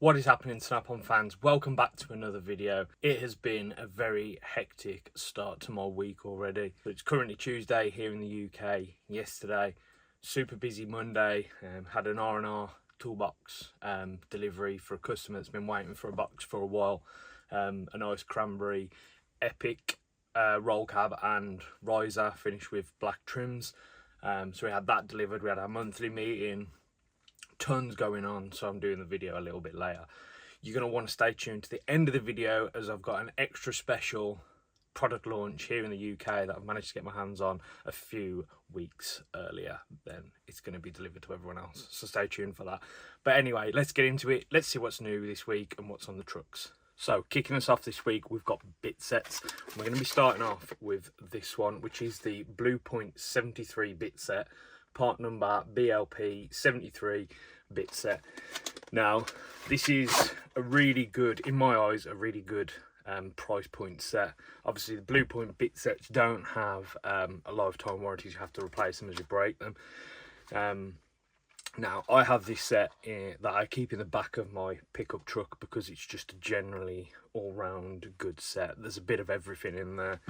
What is happening, Snap-on fans? Welcome back to another video. It has been a very hectic start to my week already. It's currently Tuesday here in the UK. Yesterday, super busy Monday. Had an R&R toolbox delivery for a customer that's been waiting for a box for a while. A nice cranberry epic roll cab and riser finished with black trims. So we had that delivered. We had our monthly meeting. Tons going on, so I'm doing the video a little bit later. You're going to want to stay tuned to the end of the video, as I've got an extra special product launch here in the UK that I've managed to get my hands on a few weeks earlier than it's going to be delivered to everyone else, so stay tuned for that. But anyway, let's get into it. Let's see what's new this week and what's on the trucks. So kicking us off this week, we've got bit sets. We're going to be starting off with this one, which is the Blue Point 73 bit set, part number BLP 73 bit set. Now this is a really good, in my eyes, a really good price point set. Obviously the Blue Point bit sets don't have a lifetime warranty. You have to replace them as you break them. Now I have this set that I keep in the back of my pickup truck because it's just a generally all-round good set. There's a bit of everything in there.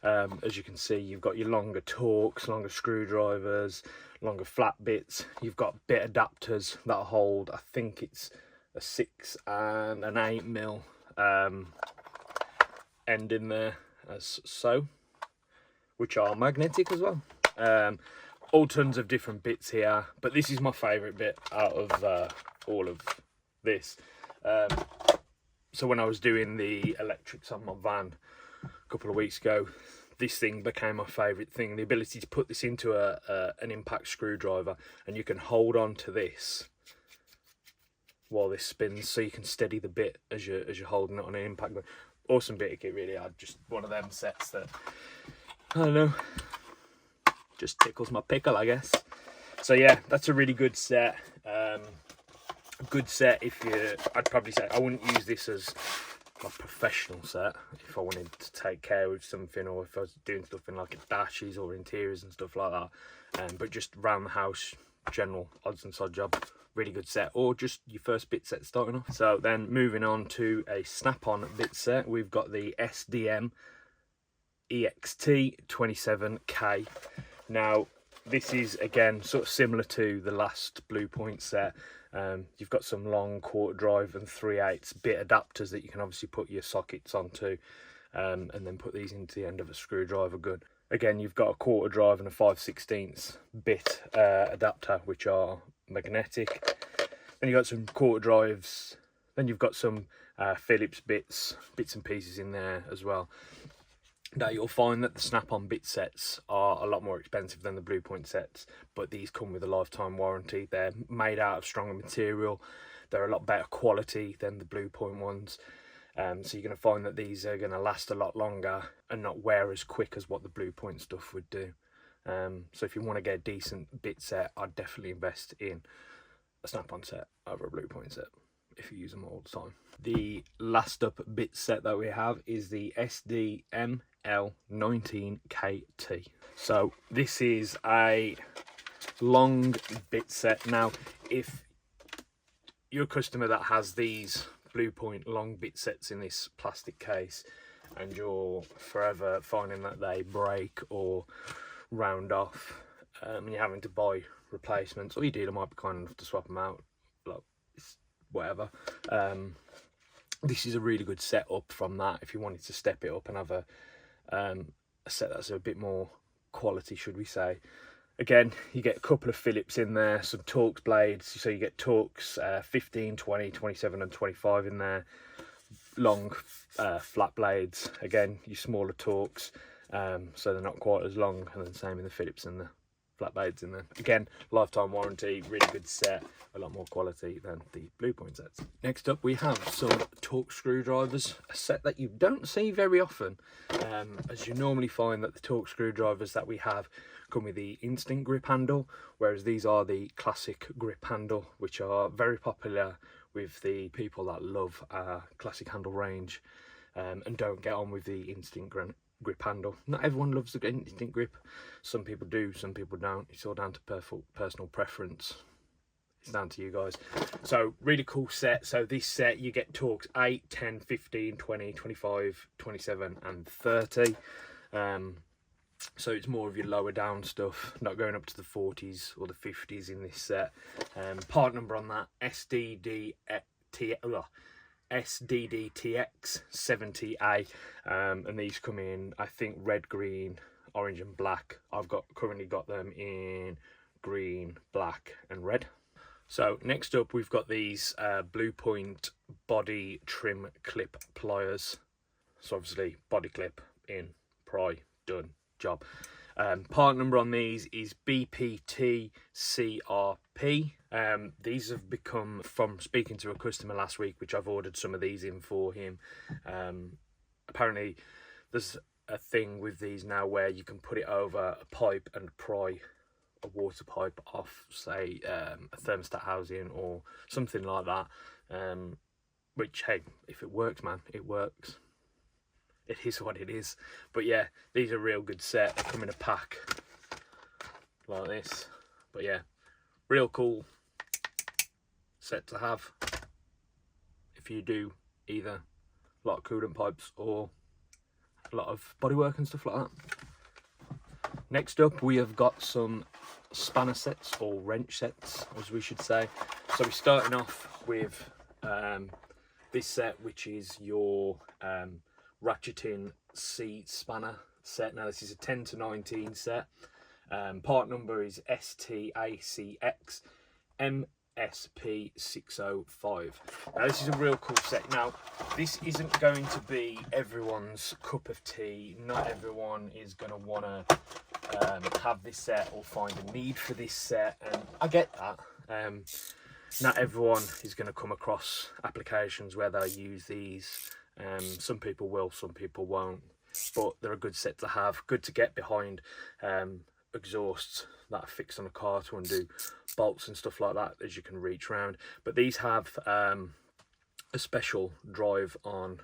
As you can see, you've got your longer Torx, longer screwdrivers, longer flat bits. You've got bit adapters that hold, I think it's a 6 and an 8 mil end in there, as so, which are magnetic as well. All tons of different bits here, but this is my favourite bit out of all of this. So when I was doing the electrics on my van a couple of weeks ago, this thing became my favourite thing. The ability to put this into an impact screwdriver, and you can hold on to this while this spins, so you can steady the bit as you're holding it on an impact. Awesome bit of kit, really. Just one of them sets that, I don't know, just tickles my pickle, I guess. So yeah, that's a really good set. A good set if I'd probably say I wouldn't use this as my professional set if I wanted to take care of something, or if I was doing stuff in like dashes or interiors and stuff like that. But just around the house, general odds and sods job, really good set, or just your first bit set starting off. So then moving on to a Snap-on bit set, we've got the SDM EXT 27K. Now this is again sort of similar to the last Blue Point set. You've got some long quarter drive and 3/8 bit adapters that you can obviously put your sockets onto, and then put these into the end of a screwdriver gun. Again, you've got a quarter drive and a 5/16 bit adapter, which are magnetic. Then you've got some quarter drives. Then you've got some Phillips bits and pieces in there as well. Now you'll find that the Snap-on bit sets are a lot more expensive than the Blue Point sets, but these come with a lifetime warranty. They're made out of stronger material. They're a lot better quality than the Blue Point ones. So you're going to find that these are going to last a lot longer and not wear as quick as what the Blue Point stuff would do. So if you want to get a decent bit set, I'd definitely invest in a Snap-on set over a Blue Point set if you use them all the time. The last up bit set that we have is the SDM L19KT. So this is a long bit set. Now if you're a customer that has these Blue Point long bit sets in this plastic case, and you're forever finding that they break or round off, and you're having to buy replacements, or your dealer might be kind enough to swap them out, like whatever, this is a really good setup from that if you wanted to step it up and have a set that's a bit more quality, should we say. Again, you get a couple of Phillips in there, some Torx blades, so you get Torx 15, 20, 27 and 25 in there. Long flat blades, again your smaller Torx, so they're not quite as long, and then same in the Phillips and the flat blades in there. Again, lifetime warranty, really good set, a lot more quality than the Blue Point sets. Next up we have some Torx screwdrivers, a set that you don't see very often, as you normally find that the Torx screwdrivers that we have come with the instant grip handle, whereas these are the classic grip handle, which are very popular with the people that love our classic handle range, and don't get on with the instant grip handle. Not everyone loves the instant grip. Some people do, some people don't. It's all down to personal preference. It's down to you guys. So really cool set. So this set, you get Torx 8, 10, 15, 20, 25, 27 and 30. So it's more of your lower down stuff, not going up to the 40s or the 50s in this set. Part number on that, SDDTX 70A, and these come in, I think, red, green, orange and black. I've currently got them in green, black and red. So next up we've got these Blue Point body trim clip pliers. So obviously body clip in, pry, done, job. Part number on these is BPTCRP. These have become, from speaking to a customer last week, which I've ordered some of these in for him. Apparently there's a thing with these now where you can put it over a pipe and pry a water pipe off, say a thermostat housing or something like that, which, hey, if it works, man, it works. It is what it is. But yeah, these are a real good set. They come in a pack like this. But yeah, real cool set to have if you do either a lot of coolant pipes or a lot of bodywork and stuff like that. Next up, we have got some spanner sets, or wrench sets as we should say. So we're starting off with this set, which is your ratcheting C spanner set. Now this is a 10 to 19 set. Part number is STACX MSP605. Now this is a real cool set. Now this isn't going to be everyone's cup of tea. Not everyone is going to want to have this set or find a need for this set, and I get that. Not everyone is going to come across applications where they use these. Some people will, some people won't, but they're a good set to have, good to get behind. Exhausts that are fixed on a car to undo bolts and stuff like that, as you can reach around. But these have a special drive on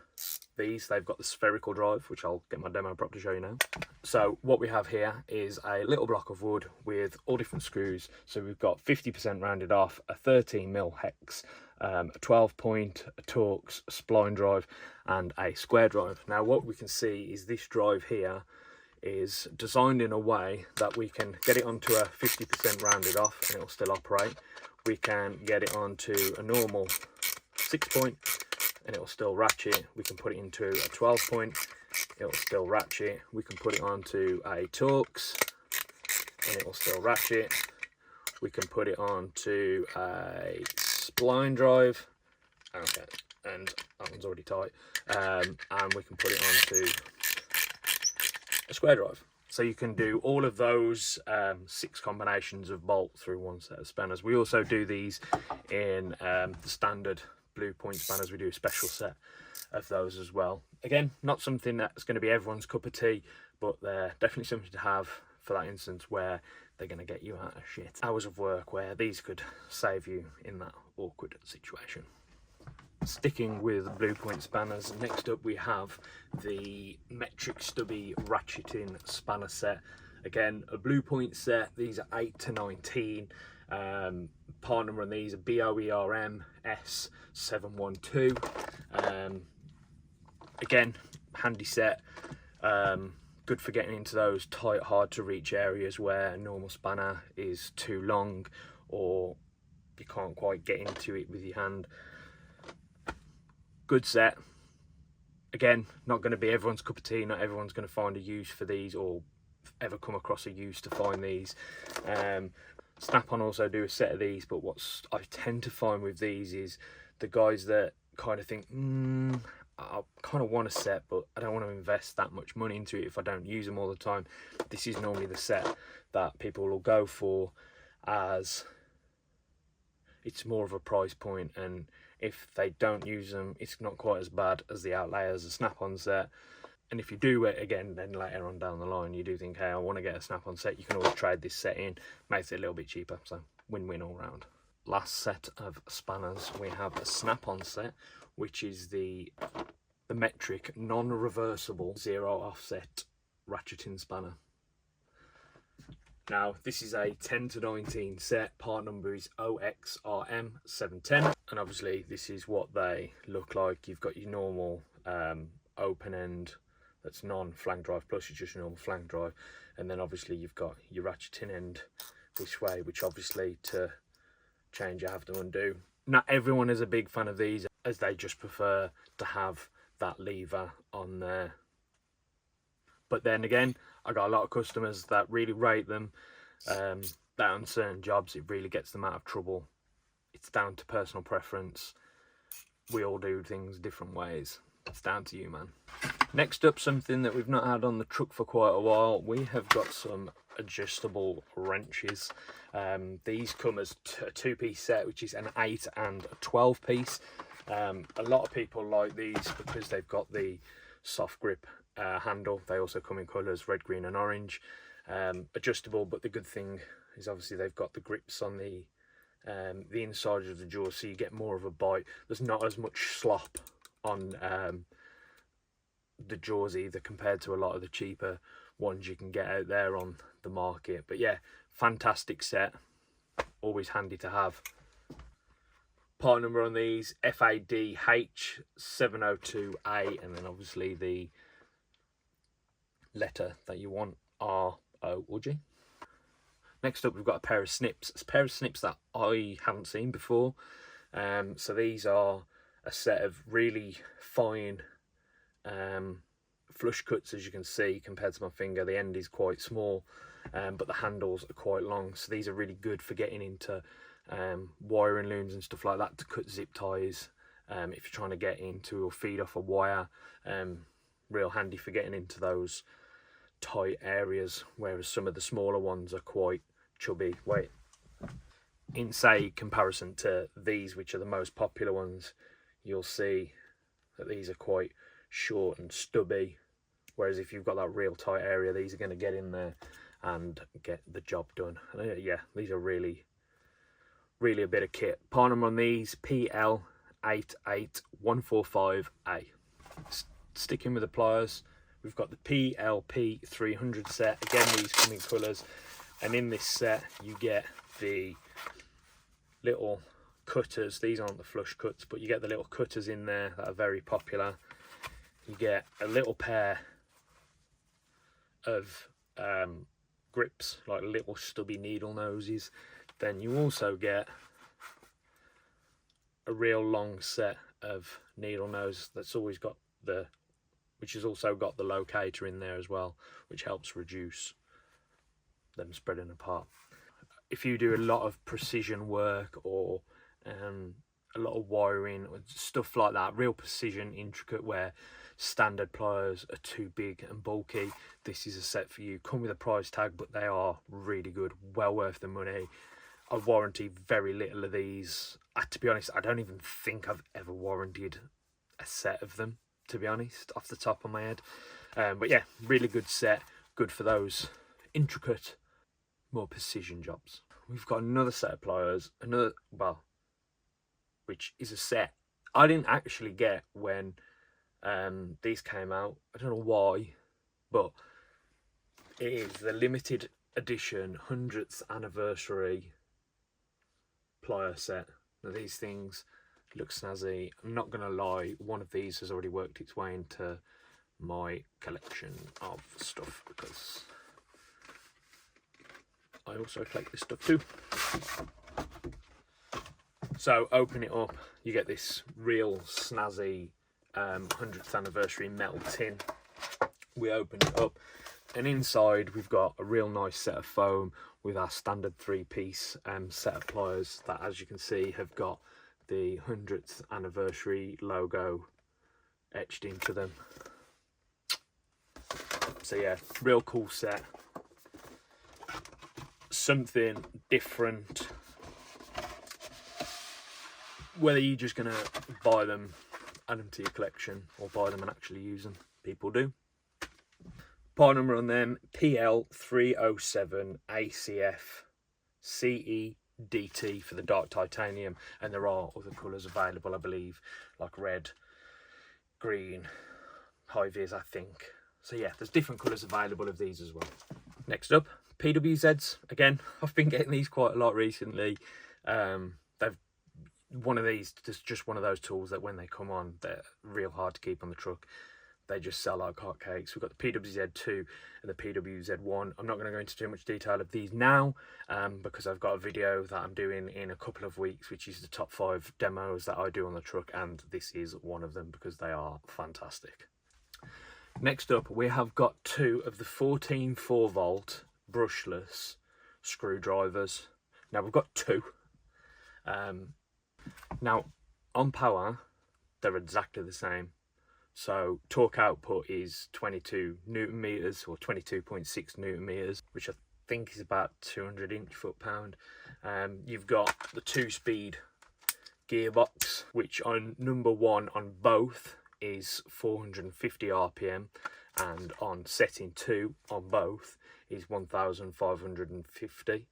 these. They've got the spherical drive, which I'll get my demo prop to show you now. So what we have here is a little block of wood with all different screws. So we've got 50% rounded off, a 13mm hex, a 12 point, a Torx, a spline drive and a square drive. Now what we can see is this drive here is designed in a way that we can get it onto a 50% rounded off and it'll still operate. We can get it onto a normal 6 point and it'll still ratchet. We can put it into a 12 point, it'll still ratchet. We can put it onto a Torx and it will still ratchet. We can put it onto a spline drive, okay, and that one's already tight, and we can put it onto a square drive. So you can do all of those 6 combinations of bolt through one set of spanners. We also do these in the standard Blue Point spanners. We do a special set of those as well. Again, not something that's going to be everyone's cup of tea, but they're definitely something to have for that instance where they're going to get you out of shit hours of work, where these could save you in that awkward situation. Sticking with Blue Point spanners, next up we have the metric stubby ratcheting spanner set. Again, a Blue Point set. These are 8 to 19. Part number on these are BOERM S712. Again, handy set. Good for getting into those tight, hard to reach areas where a normal spanner is too long or you can't quite get into it with your hand. Good set. Again, not going to be everyone's cup of tea. Not everyone's going to find a use for these or ever come across a use to find these. Snap-on also do a set of these, but what I tend to find with these is the guys that kind of think, I kind of want a set, but I don't want to invest that much money into it if I don't use them all the time. This is normally the set that people will go for, as it's more of a price point, and if they don't use them, it's not quite as bad as the outlay as a snap-on set. And if you do it again, then later on down the line, you do think, hey, I want to get a snap-on set, you can always trade this set in, makes it a little bit cheaper, so win-win all round. Last set of spanners, we have a snap-on set, which is the metric non-reversible 0 offset ratcheting spanner. Now this is a 10 to 19 set, part number is OXRM710, and obviously this is what they look like. You've got your normal open end that's non-flank drive, plus your just normal flank drive, and then obviously you've got your ratcheting end this way, which obviously to change you have to undo. Not everyone is a big fan of these, as they just prefer to have that lever on there. But then again, I got a lot of customers that really rate them. That on certain jobs it really gets them out of trouble. It's down to personal preference. We all do things different ways. It's down to you, man. Next up, something that we've not had on the truck for quite a while. We have got some adjustable wrenches. These come as a two-piece set, which is an 8 and a 12 piece. A lot of people like these because they've got the soft grip handle. They also come in colours red, green and orange. Adjustable, but the good thing is obviously they've got the grips on the inside of the jaw, so you get more of a bite. There's not as much slop on the jaws either, compared to a lot of the cheaper ones you can get out there on the market. But yeah, fantastic set, always handy to have. Part number on these FADH702A, and then obviously the letter that you want, R, O or G. Next up, we've got a pair of snips. It's a pair of snips that I haven't seen before. So these are a set of really fine flush cuts, as you can see. Compared to my finger, the end is quite small, but the handles are quite long. So these are really good for getting into wiring looms and stuff like that, to cut zip ties if you're trying to get into or feed off a wire. Real handy for getting into those tight areas, whereas some of the smaller ones are quite chubby. Wait, in say comparison to these, which are the most popular ones, you'll see that these are quite short and stubby, whereas if you've got that real tight area, these are going to get in there and get the job done. And yeah, these are really a bit of kit. Part number on these PL88145A. Sticking with the pliers, we've got the PLP300 set. Again, these come in colours, and in this set you get the little cutters. These aren't the flush cuts, but you get the little cutters in there that are very popular. You get a little pair of grips, like little stubby needle noses. Then you also get a real long set of needle nose that's always got the, which has also got the locator in there as well, which helps reduce them spreading apart. If you do a lot of precision work or a lot of wiring or stuff like that, real precision, intricate, where standard pliers are too big and bulky, this is a set for you. Come with a price tag, but they are really good, well worth the money. I warranty very little of these. To be honest, I don't even think I've ever warranted a set of them, to be honest, off the top of my head. But yeah, really good set, good for those intricate, more precision jobs. We've got another set of pliers, which is a set I didn't actually get when these came out. I don't know why, but it is the limited edition 100th anniversary plier set. Now these things look snazzy. I'm not gonna lie, one of these has already worked its way into my collection of stuff, because I also collect this stuff too. So open it up, you get this real snazzy 100th anniversary metal tin. We open it up, and inside we've got a real nice set of foam with our standard 3-piece set of pliers that, as you can see, have got the 100th anniversary logo etched into them. So yeah, real cool set. Something different. Whether you're just gonna buy them, add them to your collection, or buy them and actually use them, people do. Part number on them, PL307 ACF CEDT for the dark titanium, and there are other colours available, I believe, like red, green, high vis, I think. So yeah, there's different colours available of these as well. Next up, PWZs, again, I've been getting these quite a lot recently. They've one of these, just one of those tools that when they come on, they're real hard to keep on the truck. They just sell like hotcakes. We've got the PWZ2 and the PWZ1. I'm not going to go into too much detail of these now because I've got a video that I'm doing in a couple of weeks, which is the top 5 demos that I do on the truck, and this is one of them because they are fantastic. Next up, we have got 2 of the 14 4-volt brushless screwdrivers. Now we've got 2. Now on power, they're exactly the same. So torque output is 22 newton meters, or 22.6 newton meters, which I think is about 200 inch-foot-pound. You've got the 2-speed gearbox, which on number 1 on both is 450 RPM, and on setting 2 on both is 1550.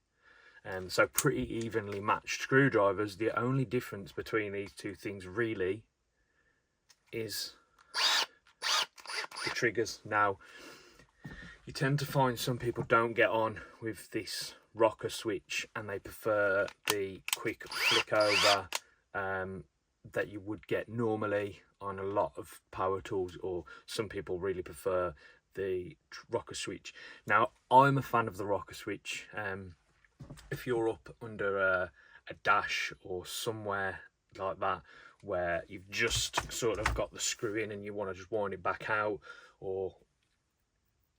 So pretty evenly matched screwdrivers. The only difference between these two things really is the triggers. Now, you tend to find some people don't get on with this rocker switch and they prefer the quick flick over that you would get normally on a lot of power tools, or some people really prefer the rocker switch. Now, I'm a fan of the rocker switch. If you're up under a dash or somewhere like that, where you've just sort of got the screw in and you want to just wind it back out, or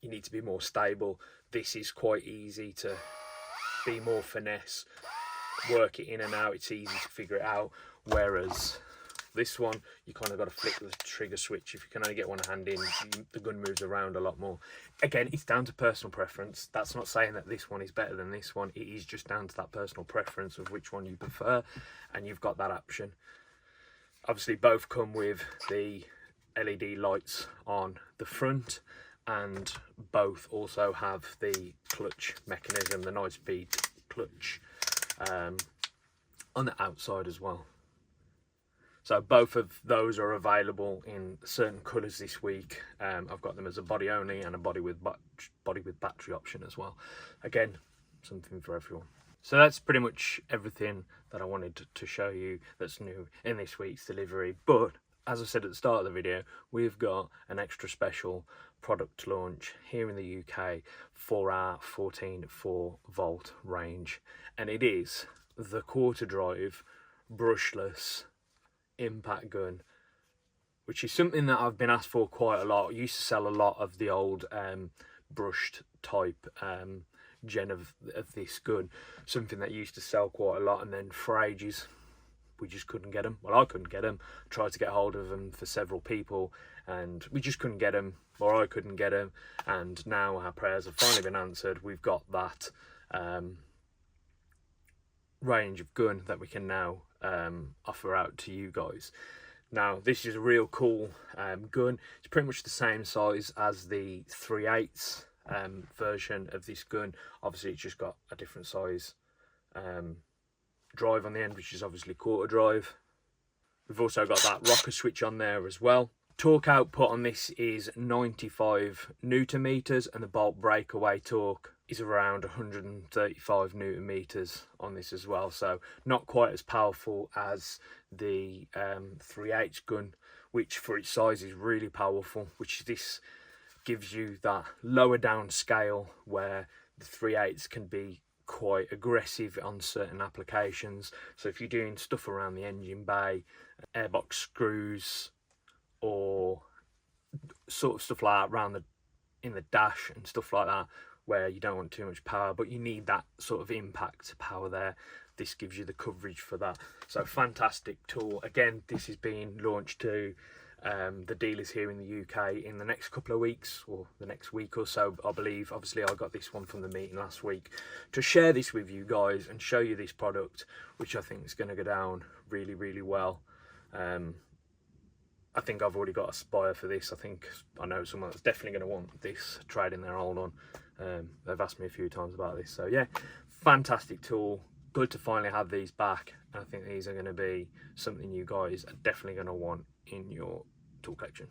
you need to be more stable, this is quite easy to be more finesse, work it in and out. It's easy to figure it out, whereas this one, you kind of got to flick the trigger switch. If you can only get one hand in, the gun moves around a lot more. Again, it's down to personal preference. That's not saying that this one is better than this one. It is just down to that personal preference of which one you prefer, and you've got that option. Obviously, both come with the LED lights on the front, and both also have the clutch mechanism, the 9-speed clutch, on the outside as well. So both of those are available in certain colours this week. I've got them as a body only and a body with battery option as well. Again, something for everyone. So that's pretty much everything that I wanted to show you that's new in this week's delivery. But as I said at the start of the video, we've got an extra special product launch here in the UK for our 14 4-volt range, and it is the quarter drive brushless impact gun, which is something that I've been asked for quite a lot. I used to sell a lot of the old brushed type gen of this gun, something that used to sell quite a lot, and then for ages we just couldn't get them. Well, I couldn't get them. Tried to get hold of them for several people and we just couldn't get them, or I couldn't get them, and now our prayers have finally been answered. We've got that range of gun that we can now offer out to you guys. Now, this is a real cool gun. It's pretty much the same size as the 3/8 version of this gun. Obviously, it's just got a different size drive on the end, which is obviously quarter drive. We've also got that rocker switch on there as well. Torque output on this is 95 newton meters, and the bolt breakaway torque is around 135 newton meters on this as well. So not quite as powerful as the 3/8 gun, which for its size is really powerful, which this gives you that lower down scale where the 3/8 can be quite aggressive on certain applications. So if you're doing stuff around the engine bay, airbox screws, or sort of stuff like that around in the dash and stuff like that, where you don't want too much power but you need that sort of impact power there, this gives you the coverage for that. So fantastic tool. Again, this is being launched to the dealers here in the UK in the next couple of weeks, or the next week or so, I believe. Obviously, I got this one from the meeting last week to share this with you guys and show you this product, which I think is going to go down really, really well. I think I've already got a buyer for this. I think I know someone that's definitely going to want this, trading their old one. They've asked me a few times about this. So yeah, fantastic tool. Good to finally have these back. I think these are going to be something you guys are definitely going to want in your tool collection.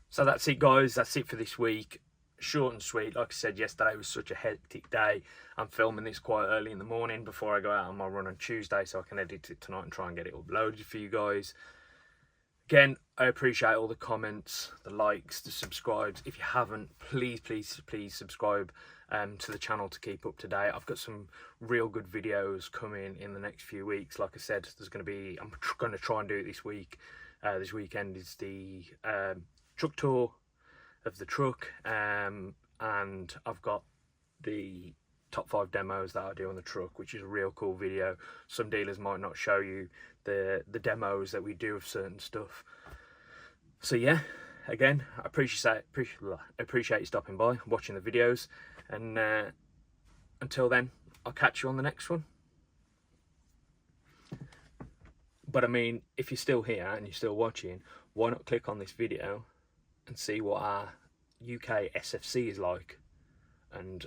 So that's it, guys. That's it for this week. short and sweet. Like I said, yesterday was such a hectic day. I'm filming this quite early in the morning before I go out on my run on Tuesday, so I can edit it tonight and try and get it uploaded for you guys. Again, I appreciate all the comments, the likes, the subscribes. If you haven't, please subscribe to the channel to keep up to date. I've got some real good videos coming in the next few weeks. Like I said, there's going to be, I'm going to try and do it this week. This weekend is the truck tour of the truck, and I've got the top 5 demos that I do on the truck, which is a real cool video. Some dealers might not show you the demos that we do of certain stuff. So yeah, again, I appreciate you stopping by, watching the videos, and until then, I'll catch you on the next one. But I mean, if you're still here and you're still watching, why not click on this video and see what our UK SFC is like, and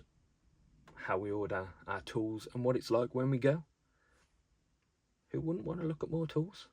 how we order our tools, and what it's like when we go. Who wouldn't want to look at more tools?